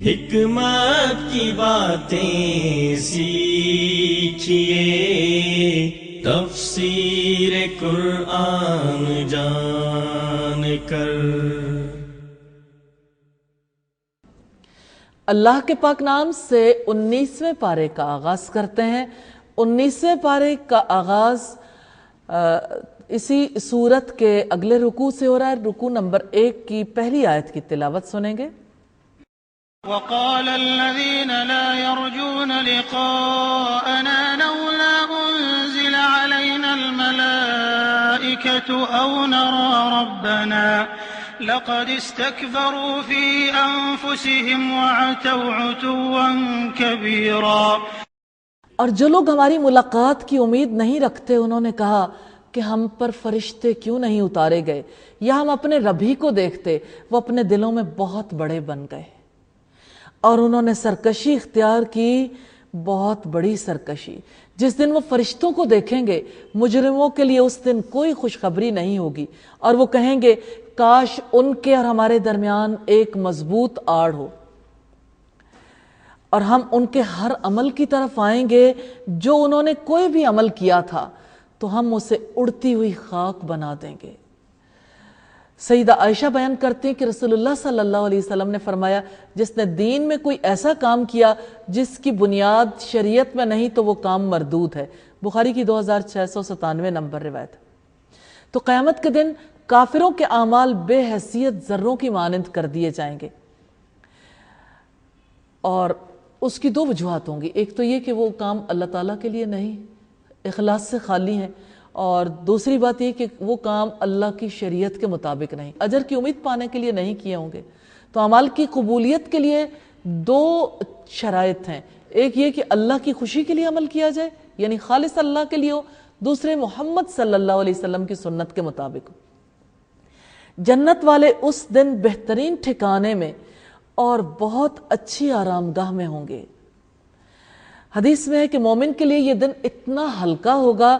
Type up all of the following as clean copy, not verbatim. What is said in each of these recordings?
حکمت کی باتیں سیکھیے، تفسیر قرآن جان کر۔ اللہ کے پاک نام سے 19ویں پارے کا آغاز کرتے ہیں۔ 19ویں پارے کا آغاز اسی سورت کے اگلے رکوع سے ہو رہا ہے۔ رکوع نمبر 1 کی پہلی آیت کی تلاوت سنیں گے۔ وقال الذين لا يرجون لقاءنا لولا أنزل علينا الملائكة أو نرى ربنا لقد استكبروا في أنفسهم وعتوا عتوا كبيرا۔ اور جو لوگ ہماری ملاقات کی امید نہیں رکھتے انہوں نے کہا کہ ہم پر فرشتے کیوں نہیں اتارے گئے یا ہم اپنے رب ہی کو دیکھتے، وہ اپنے دلوں میں بہت بڑے بن گئے اور انہوں نے سرکشی اختیار کی، بہت بڑی سرکشی۔ جس دن وہ فرشتوں کو دیکھیں گے مجرموں کے لیے اس دن کوئی خوشخبری نہیں ہوگی، اور وہ کہیں گے کاش ان کے اور ہمارے درمیان ایک مضبوط آڑ ہو، اور ہم ان کے ہر عمل کی طرف آئیں گے جو انہوں نے کوئی بھی عمل کیا تھا تو ہم اسے اڑتی ہوئی خاک بنا دیں گے۔ سیدہ عائشہ بیان کرتے ہیں کہ رسول اللہ صلی اللہ علیہ وسلم نے فرمایا جس نے دین میں کوئی ایسا کام کیا جس کی بنیاد شریعت میں نہیں تو وہ کام مردود ہے۔ بخاری کی 2697 نمبر روایت۔ تو قیامت کے دن کافروں کے اعمال بے حیثیت ذروں کی مانند کر دیے جائیں گے، اور اس کی 2 وجوہات ہوں گی۔ ایک تو یہ کہ وہ کام اللہ تعالیٰ کے لیے نہیں، اخلاص سے خالی ہیں، اور دوسری بات یہ کہ وہ کام اللہ کی شریعت کے مطابق نہیں، اجر کی امید پانے کے لیے نہیں کیے ہوں گے۔ تو اعمال کی قبولیت کے لیے 2 شرائط ہیں۔ ایک یہ کہ اللہ کی خوشی کے لیے عمل کیا جائے، یعنی خالص اللہ کے لیے ہو، دوسرے محمد صلی اللہ علیہ وسلم کی سنت کے مطابق ہو۔ جنت والے اس دن بہترین ٹھکانے میں اور بہت اچھی آرام گاہ میں ہوں گے۔ حدیث میں ہے کہ مومن کے لیے یہ دن اتنا ہلکا ہوگا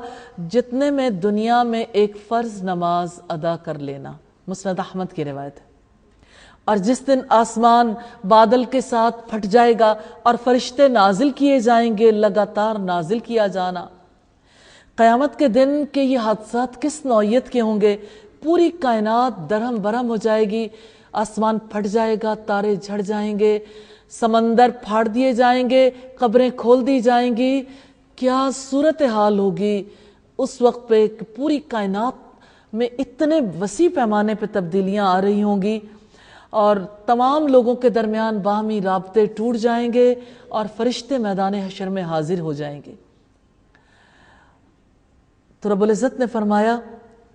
جتنے میں دنیا میں ایک فرض نماز ادا کر لینا، مسند احمد کی روایت ہے۔ اور جس دن آسمان بادل کے ساتھ پھٹ جائے گا اور فرشتے نازل کیے جائیں گے، لگاتار نازل کیا جانا۔ قیامت کے دن کے یہ حادثات کس نوعیت کے ہوں گے؟ پوری کائنات درہم برہم ہو جائے گی، آسمان پھٹ جائے گا، تارے جھڑ جائیں گے، سمندر پھاڑ دیے جائیں گے، قبریں کھول دی جائیں گی۔ کیا صورتحال ہوگی اس وقت پہ کہ پوری کائنات میں اتنے وسیع پیمانے پہ تبدیلیاں آ رہی ہوں گی، اور تمام لوگوں کے درمیان باہمی رابطے ٹوٹ جائیں گے اور فرشتے میدان حشر میں حاضر ہو جائیں گے۔ تو رب العزت نے فرمایا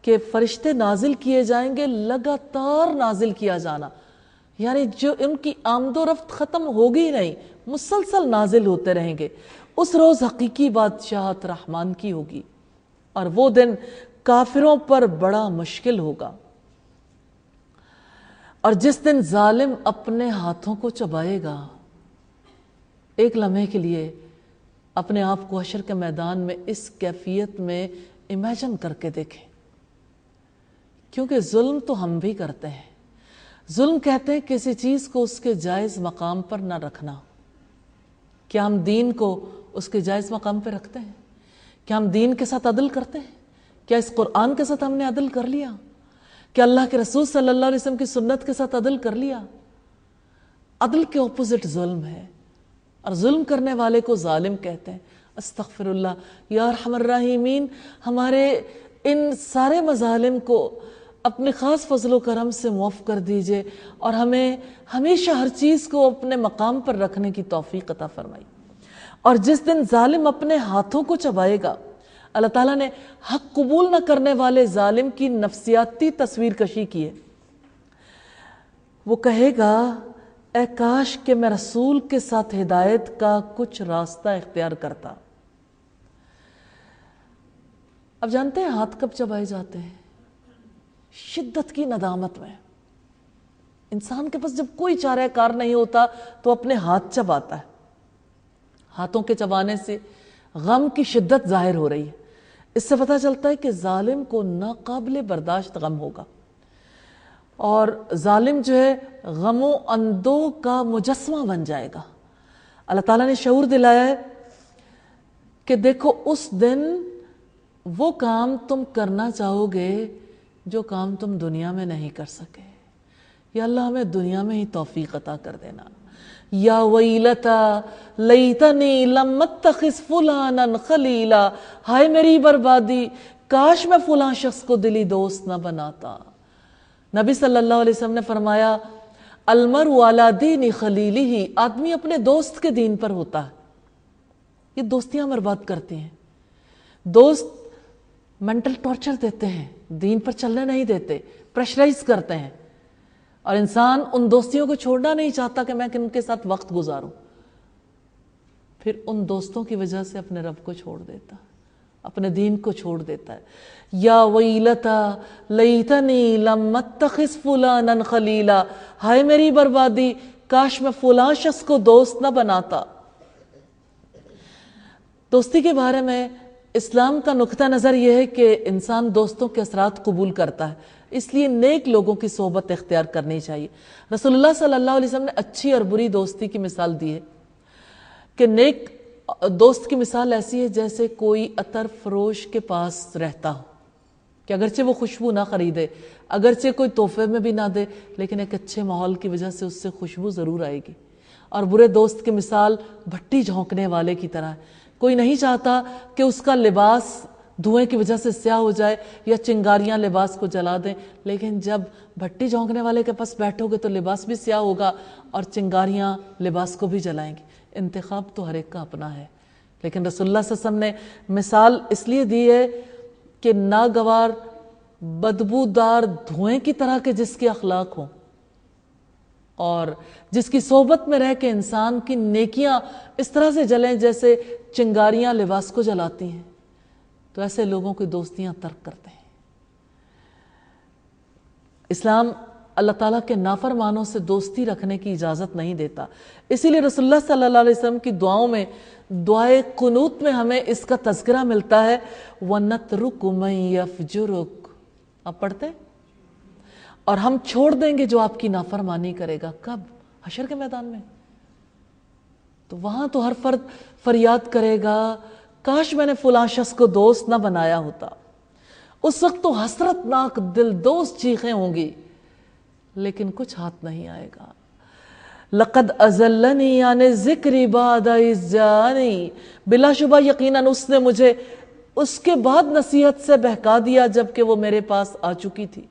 کہ فرشتے نازل کیے جائیں گے، لگاتار نازل کیا جانا، یعنی جو ان کی آمد و رفت ختم ہوگی نہیں، مسلسل نازل ہوتے رہیں گے۔ اس روز حقیقی بادشاہت رحمان کی ہوگی، اور وہ دن کافروں پر بڑا مشکل ہوگا۔ اور جس دن ظالم اپنے ہاتھوں کو چبائے گا، ایک لمحے کے لیے اپنے آپ کو حشر کے میدان میں اس کیفیت میں امیجن کر کے دیکھیں، کیونکہ ظلم تو ہم بھی کرتے ہیں۔ ظلم کہتے ہیں کسی چیز کو اس کے جائز مقام پر نہ رکھنا۔ کیا ہم دین کو اس کے جائز مقام پہ رکھتے ہیں؟ کیا ہم دین کے ساتھ عدل کرتے ہیں؟ کیا اس قرآن کے ساتھ ہم نے عدل کر لیا؟ کیا اللہ کے رسول صلی اللہ علیہ وسلم کی سنت کے ساتھ عدل کر لیا؟ عدل کے اپوزٹ ظلم ہے، اور ظلم کرنے والے کو ظالم کہتے ہیں۔ استغفر اللہ۔ یا ارحم الراحمین، ہمارے ان سارے مظالم کو اپنے خاص فضل و کرم سے معاف کر دیجئے، اور ہمیں ہمیشہ ہر چیز کو اپنے مقام پر رکھنے کی توفیق عطا فرمائی۔ اور جس دن ظالم اپنے ہاتھوں کو چبائے گا، اللہ تعالیٰ نے حق قبول نہ کرنے والے ظالم کی نفسیاتی تصویر کشی کی ہے۔ وہ کہے گا اے کاش کہ میں رسول کے ساتھ ہدایت کا کچھ راستہ اختیار کرتا۔ اب جانتے ہیں ہاتھ کب چبائے جاتے ہیں؟ شدت کی ندامت میں۔ انسان کے پاس جب کوئی چارہ کار نہیں ہوتا تو اپنے ہاتھ چباتا ہے۔ ہاتھوں کے چبانے سے غم کی شدت ظاہر ہو رہی ہے۔ اس سے پتہ چلتا ہے کہ ظالم کو ناقابل برداشت غم ہوگا، اور ظالم جو ہے غم و اندوہ کا مجسمہ بن جائے گا۔ اللہ تعالیٰ نے شعور دلایا ہے کہ دیکھو اس دن وہ کام تم کرنا چاہو گے جو کام تم دنیا میں نہیں کر سکے۔ یا اللہ ہمیں دنیا میں ہی توفیق عطا کر دینا۔ یا ویلتا لیتنی لم اتخذ فلانا خلیلا، ہائے میری بربادی، کاش میں فلاں شخص کو دلی دوست نہ بناتا۔ نبی صلی اللہ علیہ وسلم نے فرمایا المرء علی دین خلیلہ، آدمی اپنے دوست کے دین پر ہوتا ہے۔ یہ دوستیاں برباد کرتی ہیں، دوست منٹل ٹارچر دیتے ہیں، دین پر چلنے نہیں دیتے، پریشرائز کرتے ہیں، اور انسان ان دوستیوں کو چھوڑنا نہیں چاہتا کہ میں ان کے ساتھ وقت گزاروں، پھر ان دوستوں کی وجہ سے اپنے رب کو چھوڑ دیتا ہے، اپنے دین کو چھوڑ دیتا ہے۔ یا ویلتا لیتنی لم اتخذ فلانا خلیلا، ہائے میری بربادی، کاش میں فلاں شخص کو دوست نہ بناتا۔ دوستی کے بارے میں اسلام کا نقطہ نظر یہ ہے کہ انسان دوستوں کے اثرات قبول کرتا ہے، اس لیے نیک لوگوں کی صحبت اختیار کرنی چاہیے۔ رسول اللہ صلی اللہ علیہ وسلم نے اچھی اور بری دوستی کی مثال دی ہے کہ نیک دوست کی مثال ایسی ہے جیسے کوئی عطر فروش کے پاس رہتا ہو کہ اگرچہ وہ خوشبو نہ خریدے، اگرچہ کوئی تحفے میں بھی نہ دے، لیکن ایک اچھے ماحول کی وجہ سے اس سے خوشبو ضرور آئے گی۔ اور برے دوست کی مثال بھٹی جھونکنے والے کی طرح ہے، کوئی نہیں چاہتا کہ اس کا لباس دھوئیں کی وجہ سے سیاہ ہو جائے یا چنگاریاں لباس کو جلا دیں، لیکن جب بھٹی جھونکنے والے کے پاس بیٹھو گے تو لباس بھی سیاہ ہوگا اور چنگاریاں لباس کو بھی جلائیں گی۔ انتخاب تو ہر ایک کا اپنا ہے، لیکن رسول اللہ صلی اللہ علیہ وسلم نے مثال اس لیے دی ہے کہ ناگوار بدبودار دھوئیں کی طرح کے جس کے اخلاق ہوں اور جس کی صحبت میں رہ کے انسان کی نیکیاں اس طرح سے جلیں جیسے چنگاریاں لباس کو جلاتی ہیں، تو ایسے لوگوں کی دوستیاں ترک کرتے ہیں۔ اسلام اللہ تعالیٰ کے نافرمانوں سے دوستی رکھنے کی اجازت نہیں دیتا، اسی لیے رسول اللہ صلی اللہ علیہ وسلم کی دعاؤں میں دعائے قنوت میں ہمیں اس کا تذکرہ ملتا ہے وَنَتْرُكُ مَن يَفْجُرُكُ، آپ پڑھتے ہیں، اور ہم چھوڑ دیں گے جو آپ کی نافرمانی کرے گا۔ کب؟ حشر کے میدان میں، تو وہاں تو ہر فرد فریاد کرے گا کاش میں نے فلاں شخص کو دوست نہ بنایا ہوتا۔ اس وقت تو حسرت ناک دل دوست چیخیں ہوں گی، لیکن کچھ ہاتھ نہیں آئے گا۔ لَقَدْ أَزَلَّنِي عَنِ الذِّكْرِ بَعْدَ إِذْ جَاءَنِي، بلا شبہ یقیناً اس نے مجھے اس کے بعد نصیحت سے بہکا دیا جبکہ وہ میرے پاس آ چکی تھی۔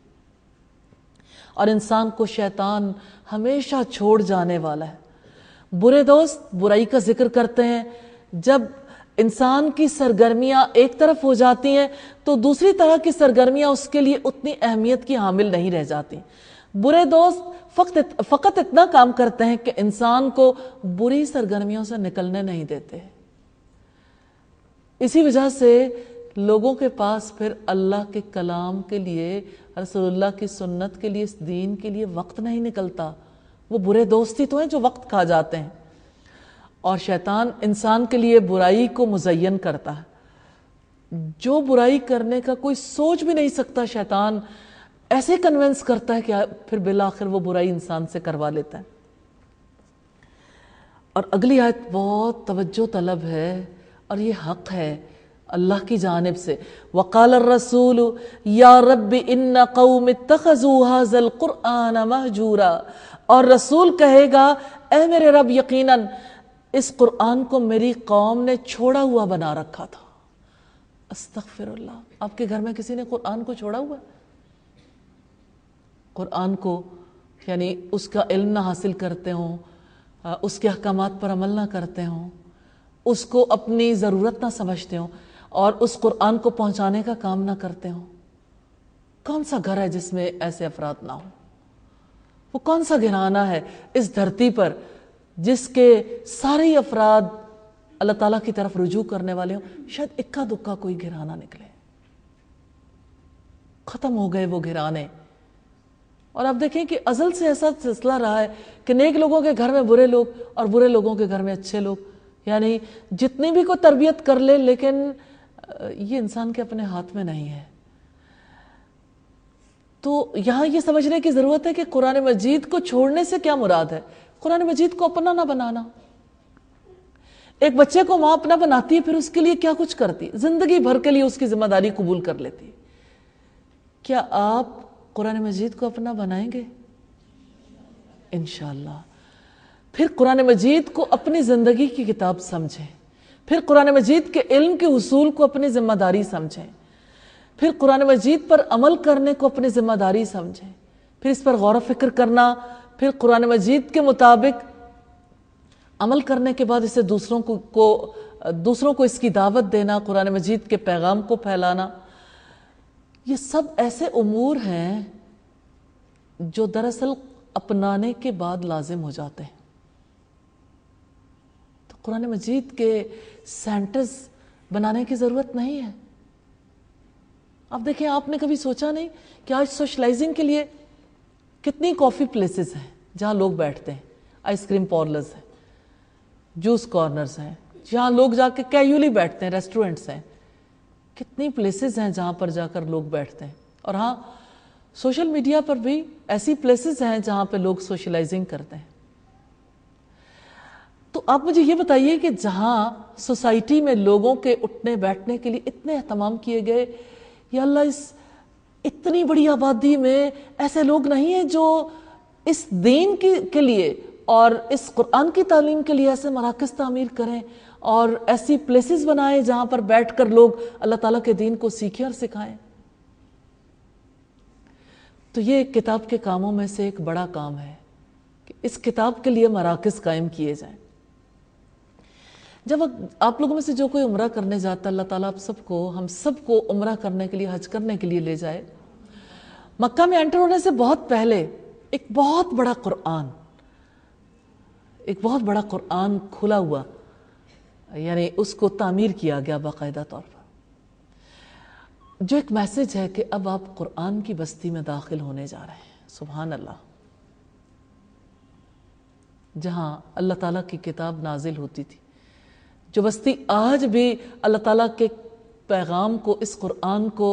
اور انسان کو شیطان ہمیشہ چھوڑ جانے والا ہے۔ برے دوست برائی کا ذکر کرتے ہیں، جب انسان کی سرگرمیاں ایک طرف ہو جاتی ہیں تو دوسری طرح کی سرگرمیاں اس کے لیے اتنی اہمیت کی حامل نہیں رہ جاتی۔ برے دوست فقط اتنا کام کرتے ہیں کہ انسان کو بری سرگرمیوں سے نکلنے نہیں دیتے، اسی وجہ سے لوگوں کے پاس پھر اللہ کے کلام کے لیے، رسول اللہ کی سنت کے لیے، اس دین کے لیے وقت نہیں نکلتا۔ وہ برے دوست ہی تو ہیں جو وقت کھا جاتے ہیں، اور شیطان انسان کے لیے برائی کو مزین کرتا ہے۔ جو برائی کرنے کا کوئی سوچ بھی نہیں سکتا، شیطان ایسے کنونس کرتا ہے کہ پھر بالآخر وہ برائی انسان سے کروا لیتا ہے۔ اور اگلی آیت بہت توجہ طلب ہے اور یہ حق ہے اللہ کی جانب سے۔ وَقَالَ الرَّسُولُ يَا رَبِّ إِنَّ قَوْمِ اتَّخَذُوا هَذَا الْقُرْآنَ مَهْجُورًا، اور رسول کہے گا اے میرے رب یقیناً اس قرآن کو میری قوم نے چھوڑا ہوا بنا رکھا تھا۔ استغفر اللہ، آپ کے گھر میں کسی نے قرآن کو چھوڑا ہوا؟ قرآن کو یعنی اس کا علم نہ حاصل کرتے ہوں، اس کے احکامات پر عمل نہ کرتے ہوں، اس کو اپنی ضرورت نہ سمجھتے ہوں اور اس قرآن کو پہنچانے کا کام نہ کرتے ہوں۔ کون سا گھر ہے جس میں ایسے افراد نہ ہوں؟ وہ کون سا گھرانہ ہے اس دھرتی پر جس کے سارے افراد اللہ تعالیٰ کی طرف رجوع کرنے والے ہوں؟ شاید اکا دکا کوئی گھرانہ نکلے، ختم ہو گئے وہ گھرانے۔ اور آپ دیکھیں کہ ازل سے ایسا سلسلہ رہا ہے کہ نیک لوگوں کے گھر میں برے لوگ اور برے لوگوں کے گھر میں اچھے لوگ، یعنی جتنی بھی کوئی تربیت کر لے لیکن یہ انسان کے اپنے ہاتھ میں نہیں ہے۔ تو یہاں یہ سمجھنے کی ضرورت ہے کہ قرآن مجید کو چھوڑنے سے کیا مراد ہے؟ قرآن مجید کو اپنا نہ بنانا. ایک بچے کو ماں اپنا بناتی ہے، پھر اس کے لیے کیا کچھ کرتی، زندگی بھر کے لیے اس کی ذمہ داری قبول کر لیتی. کیا آپ قرآن مجید کو اپنا بنائیں گے؟ انشاءاللہ. پھر قرآن مجید کو اپنی زندگی کی کتاب سمجھیں، پھر قرآن مجید کے علم کے حصول کو اپنی ذمہ داری سمجھیں، پھر قرآن مجید پر عمل کرنے کو اپنی ذمہ داری سمجھیں، پھر اس پر غور و فکر کرنا، پھر قرآن مجید کے مطابق عمل کرنے کے بعد اسے دوسروں کو اس کی دعوت دینا، قرآن مجید کے پیغام کو پھیلانا. یہ سب ایسے امور ہیں جو دراصل اپنانے کے بعد لازم ہو جاتے ہیں. تو قرآن مجید کے سینٹرز بنانے کی ضرورت نہیں ہے. اب دیکھیں، آپ نے کبھی سوچا نہیں کہ آج سوشلائزنگ کے لیے کتنی کافی پلیسز ہیں جہاں لوگ بیٹھتے ہیں، آئس کریم پارلرز ہیں، جوس کارنرز ہیں جہاں لوگ جا کے کیجولی بیٹھتے ہیں، ریسٹورنٹس ہیں، کتنی پلیسز ہیں جہاں پر جا کر لوگ بیٹھتے ہیں. اور ہاں، سوشل میڈیا پر بھی ایسی پلیسز ہیں جہاں پہ لوگ سوشلائزنگ کرتے ہیں. تو آپ مجھے یہ بتائیے کہ جہاں سوسائٹی میں لوگوں کے اٹھنے بیٹھنے کے لیے اتنے اہتمام کیے گئے، یا اللہ، اس اتنی بڑی آبادی میں ایسے لوگ نہیں ہیں جو اس دین کے لیے اور اس قرآن کی تعلیم کے لیے ایسے مراکز تعمیر کریں اور ایسی پلیسز بنائیں جہاں پر بیٹھ کر لوگ اللہ تعالیٰ کے دین کو سیکھیں اور سکھائیں. تو یہ ایک کتاب کے کاموں میں سے ایک بڑا کام ہے کہ اس کتاب کے لیے مراکز قائم کیے جائیں. جب آپ لوگوں میں سے جو کوئی عمرہ کرنے جاتا ہے، اللہ تعالیٰ ہم سب کو عمرہ کرنے کے لیے، حج کرنے کے لیے لے جائے. مکہ میں انٹر ہونے سے بہت پہلے ایک بہت بڑا قرآن کھلا ہوا، یعنی اس کو تعمیر کیا گیا باقاعدہ طور پر، جو ایک میسج ہے کہ اب آپ قرآن کی بستی میں داخل ہونے جا رہے ہیں. سبحان اللہ. جہاں اللہ تعالیٰ کی کتاب نازل ہوتی تھی، جو بستی آج بھی اللہ تعالیٰ کے پیغام کو، اس قرآن کو،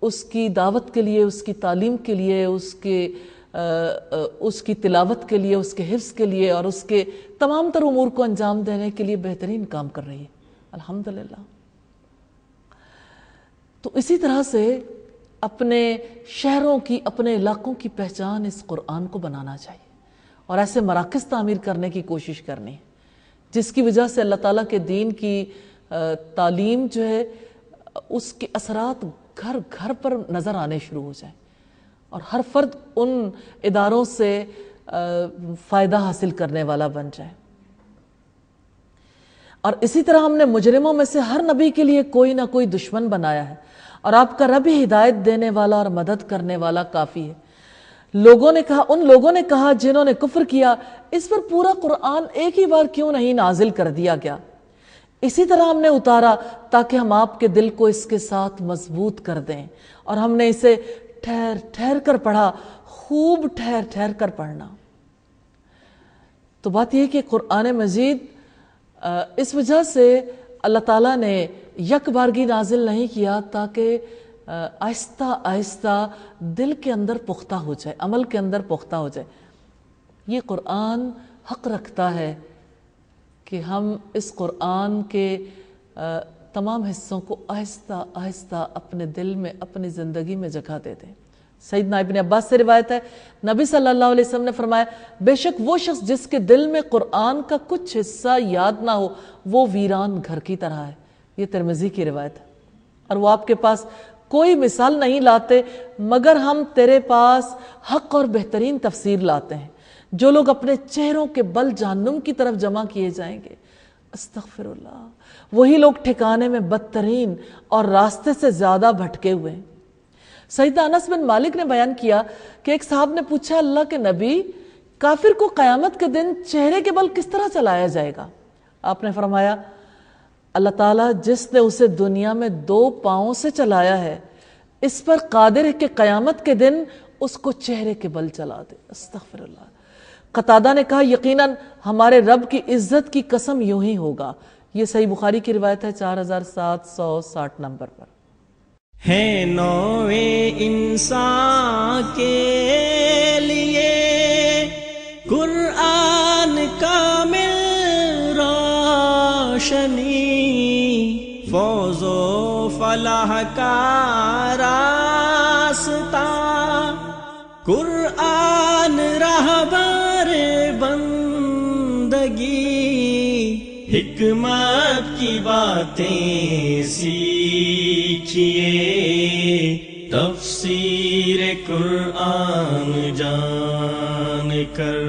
اس کی دعوت کے لیے، اس کی تعلیم کے لیے، اس کی تلاوت کے لیے، اس کے حفظ کے لیے اور اس کے تمام تر امور کو انجام دینے کے لیے بہترین کام کر رہی ہے. الحمدللہ. تو اسی طرح سے اپنے شہروں کی، اپنے علاقوں کی پہچان اس قرآن کو بنانا چاہیے اور ایسے مراکز تعمیر کرنے کی کوشش کرنی ہے جس کی وجہ سے اللہ تعالیٰ کے دین کی تعلیم جو ہے، اس کے اثرات گھر گھر پر نظر آنے شروع ہو جائیں اور ہر فرد ان اداروں سے فائدہ حاصل کرنے والا بن جائے. اور اسی طرح ہم نے مجرموں میں سے ہر نبی کے لیے کوئی نہ کوئی دشمن بنایا ہے، اور آپ کا رب ہی ہدایت دینے والا اور مدد کرنے والا کافی ہے. ان لوگوں نے کہا جنہوں نے کفر کیا، اس پر پورا قرآن ایک ہی بار کیوں نہیں نازل کر دیا گیا؟ اسی طرح ہم نے اتارا تاکہ ہم آپ کے دل کو اس کے ساتھ مضبوط کر دیں، اور ہم نے اسے ٹھہر ٹھہر کر پڑھا، خوب ٹھہر ٹھہر کر پڑھنا. تو بات یہ کہ قرآن مجید اس وجہ سے اللہ تعالیٰ نے یک بارگی نازل نہیں کیا تاکہ آہستہ آہستہ دل کے اندر پختہ ہو جائے، عمل کے اندر پختہ ہو جائے. یہ قرآن حق رکھتا ہے کہ ہم اس قرآن کے تمام حصوں کو آہستہ آہستہ اپنے دل میں، اپنی زندگی میں جگہ دے دیں. سیدنا ابن عباس سے روایت ہے، نبی صلی اللہ علیہ وسلم نے فرمایا، بے شک وہ شخص جس کے دل میں قرآن کا کچھ حصہ یاد نہ ہو، وہ ویران گھر کی طرح ہے. یہ ترمذی کی روایت ہے. اور وہ آپ کے پاس کوئی مثال نہیں لاتے مگر ہم تیرے پاس حق اور بہترین تفسیر لاتے ہیں. جو لوگ اپنے چہروں کے بل جہنم کی طرف جمع کیے جائیں گے، استغفر اللہ، وہی لوگ ٹھکانے میں بدترین اور راستے سے زیادہ بھٹکے ہوئے ہیں. سیدنا انس بن مالک نے بیان کیا کہ ایک صاحب نے پوچھا، اللہ کے نبی، کافر کو قیامت کے دن چہرے کے بل کس طرح چلایا جائے گا؟ آپ نے فرمایا، اللہ تعالیٰ جس نے اسے دنیا میں 2 پاؤں سے چلایا ہے، اس پر قادر ہے کہ قیامت کے دن اس کو چہرے کے بل چلا دے. استغفر اللہ. قتادہ نے کہا، یقیناً ہمارے رب کی عزت کی قسم یوں ہی ہوگا. یہ صحیح بخاری کی روایت ہے 4760 نمبر پر. ہے نوع انسان کے لیے قرآن کامل روشنی، فوز و فلاح کا راستہ، قرآن رہبر بندگی، حکمت کی باتیں سیکھیے، تفسیر قرآن جان کر